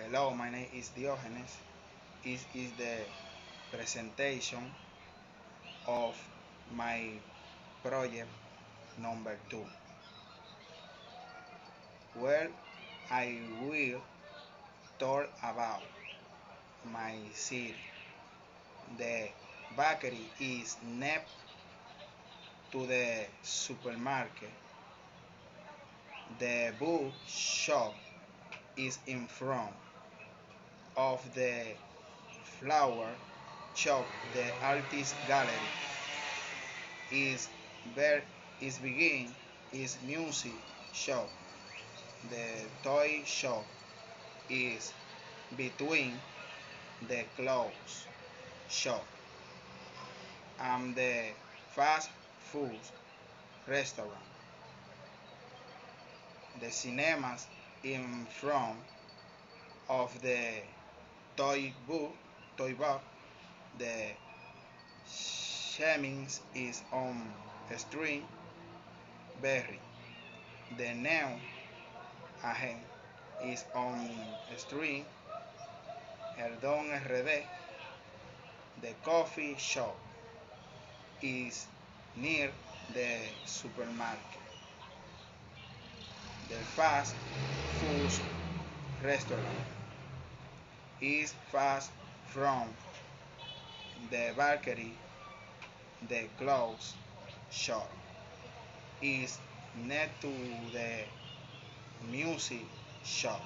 Hello, my name is Diogenes. This is the presentation of my project number 2, where I will talk about my city. The bakery is next to the supermarket. The book shop is in front of the flower shop. The artist gallery is where is begin is music shop. The toy shop is between the clothes shop and the fast food restaurant. The cinemas in front of the toy box. The Shemings is on Street Berry. The neon agent is on Street Herdón RD. The coffee shop is near the supermarket. The fast food restaurant is fast from the bakery. The clothes shop is next to the music shop.